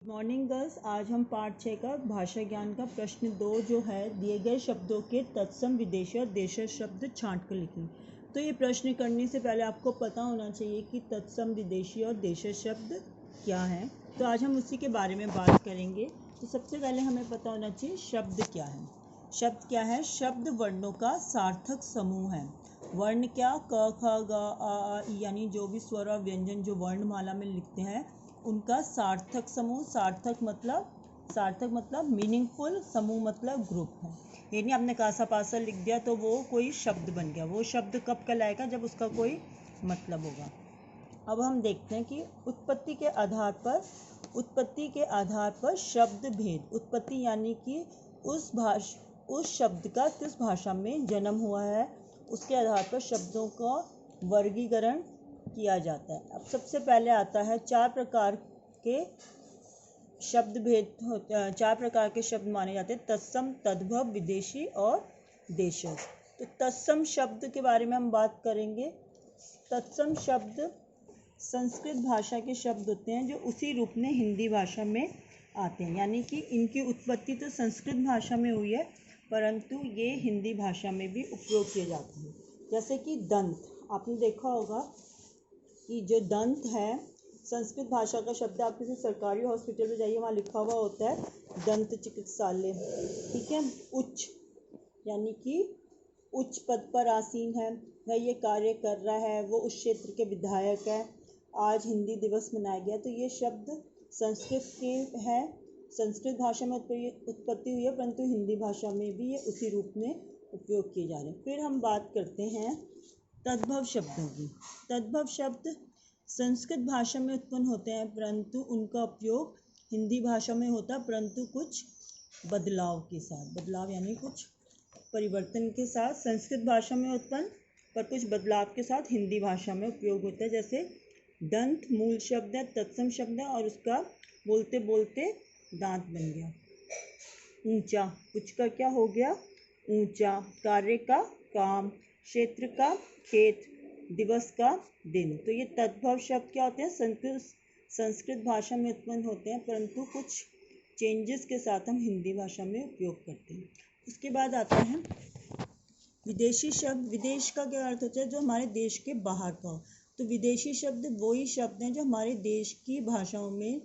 Morning girls, आज हम पाठ 6 का भाषा ज्ञान का प्रश्न 2 जो है दिए गए शब्दों के तत्सम विदेशी और देशज शब्द छांट कर लिखें। तो ये प्रश्न करने से पहले आपको पता होना चाहिए कि तत्सम विदेशी और देशज शब्द क्या हैं। तो आज हम उसी के बारे में बात करेंगे। तो सबसे पहले हमें पता होना चाहिए शब्द क्या है। शब्द क्या है? शब्द वर्णों का सार्थक समूह है। वर्ण क्या? क ख ग आ ई यानी जो भी स्वर और व्यंजन जो वर्णमाला में लिखते हैं उनका सार्थक समूह। सार्थक मतलब मीनिंगफुल, समूह मतलब ग्रुप है। यानी आपने कासा पासा लिख दिया तो वो कोई शब्द बन गया। वो शब्द कब कहलाएगा? जब उसका कोई मतलब होगा। अब हम देखते हैं कि उत्पत्ति के आधार पर शब्द भेद। उत्पत्ति यानी कि उस शब्द का किस भाषा में जन्म हुआ है, उसके आधार पर शब्दों का वर्गीकरण किया जाता है। अब सबसे पहले आता है चार प्रकार के शब्द माने जाते हैं: तत्सम, तद्भव, विदेशी और देशज। तो तत्सम शब्द के बारे में हम बात करेंगे। तत्सम शब्द संस्कृत भाषा के शब्द होते हैं जो उसी रूप में हिंदी भाषा में आते हैं। यानी कि इनकी उत्पत्ति तो संस्कृत भाषा में हुई है, परंतु ये हिंदी भाषा में भी उपयोग किए जाते हैं। जैसे कि दंत, आपने देखा होगा कि जो दंत है संस्कृत भाषा का शब्द। आप किसी सरकारी हॉस्पिटल में जाइए, वहाँ लिखा हुआ होता है दंत चिकित्सालय, ठीक है। उच्च यानी कि उच्च पद पर आसीन है, वह ये कार्य कर रहा है, वो उस क्षेत्र के विधायक है। आज हिंदी दिवस मनाया गया। तो ये शब्द संस्कृत के है, संस्कृत भाषा में उत्पत्ति हुई है, परंतु हिंदी भाषा में भी ये उसी रूप में उपयोग किए जा रहे हैं। फिर हम बात करते हैं तद्भव शब्दों की। तद्भव शब्द संस्कृत भाषा में उत्पन्न होते हैं, परंतु उनका उपयोग हिंदी भाषा में होता है, परंतु कुछ बदलाव के साथ। बदलाव यानी कुछ परिवर्तन के साथ संस्कृत भाषा में उत्पन्न, पर कुछ बदलाव के साथ हिंदी भाषा में उपयोग होता है। जैसे दंत मूल शब्द है, तत्सम शब्द है, और उसका बोलते बोलते दांत बन गया। ऊंचा, कुछ का क्या हो गया? ऊंचा। कार्य का काम, क्षेत्र का खेत, दिवस का दिन। तो ये तद्भव शब्द क्या होते हैं? संस्कृत भाषा में उत्पन्न होते हैं, परंतु कुछ चेंजेस के साथ हम हिंदी भाषा में उपयोग करते हैं। उसके बाद आता है विदेशी शब्द। विदेश का क्या अर्थ होता है? जो हमारे देश के बाहर का हो। तो विदेशी शब्द वही शब्द हैं जो हमारे देश की भाषाओं में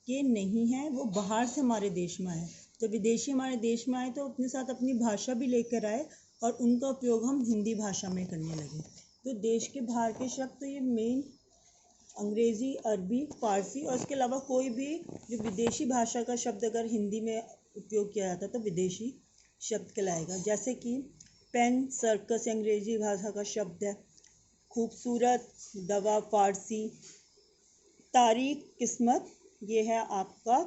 के नहीं हैं, वो बाहर से हमारे देश में आए। जब विदेशी हमारे देश में आए तो अपने साथ अपनी भाषा भी लेकर आए और उनका उपयोग हम हिंदी भाषा में करने लगे। तो देश के बाहर के शब्द तो ये मेन अंग्रेज़ी, अरबी, फारसी, और इसके अलावा कोई भी जो विदेशी भाषा का शब्द अगर हिंदी में उपयोग किया जाता है तो विदेशी शब्द कहलाएगा। जैसे कि पेन सर्कस अंग्रेजी भाषा का शब्द है, खूबसूरत दवा फारसी, तारीख किस्मत ये है आपका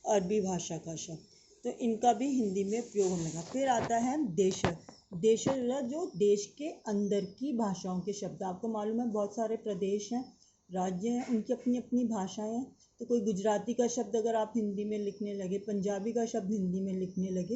अरबी भाषा का शब्द। तो इनका भी हिंदी में उपयोग होने लगा। फिर आता है देशज। देशज जो देश के अंदर की भाषाओं के शब्द। आपको मालूम है बहुत सारे प्रदेश हैं, राज्य हैं, उनकी अपनी अपनी भाषाएं हैं। तो कोई गुजराती का शब्द अगर आप हिंदी में लिखने लगे, पंजाबी का शब्द हिंदी में लिखने लगे,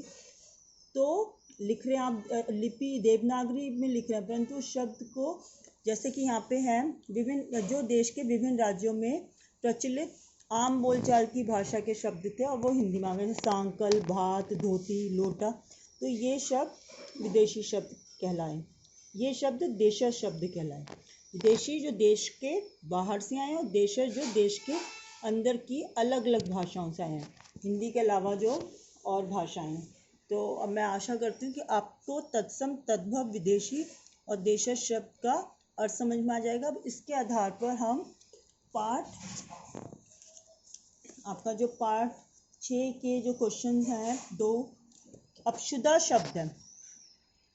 तो लिख रहे हैं आप लिपि देवनागरी में लिख रहे हैं, परंतु उस शब्द को, जैसे कि यहाँ पे है विभिन्न जो देश के विभिन्न राज्यों में प्रचलित आम बोलचाल की भाषा के शब्द थे और वो हिंदी में आ गए। सांकल, भात, धोती, लोटा। तो ये शब्द विदेशी शब्द कहलाए। ये शब्द देशज शब्द कहलाए। विदेशी जो देश के बाहर से आए और देशज जो देश के अंदर की अलग अलग भाषाओं से आए हैं, हिंदी के अलावा जो और भाषाएं। तो अब मैं आशा करती हूँ कि आपको तत्सम, तद्भव, विदेशी और देशज शब्द का अर्थ समझ में आ जाएगा। अब इसके आधार पर हम पाठ 6 के जो क्वेश्चन हैं, 2 अपशुदा शब्द है।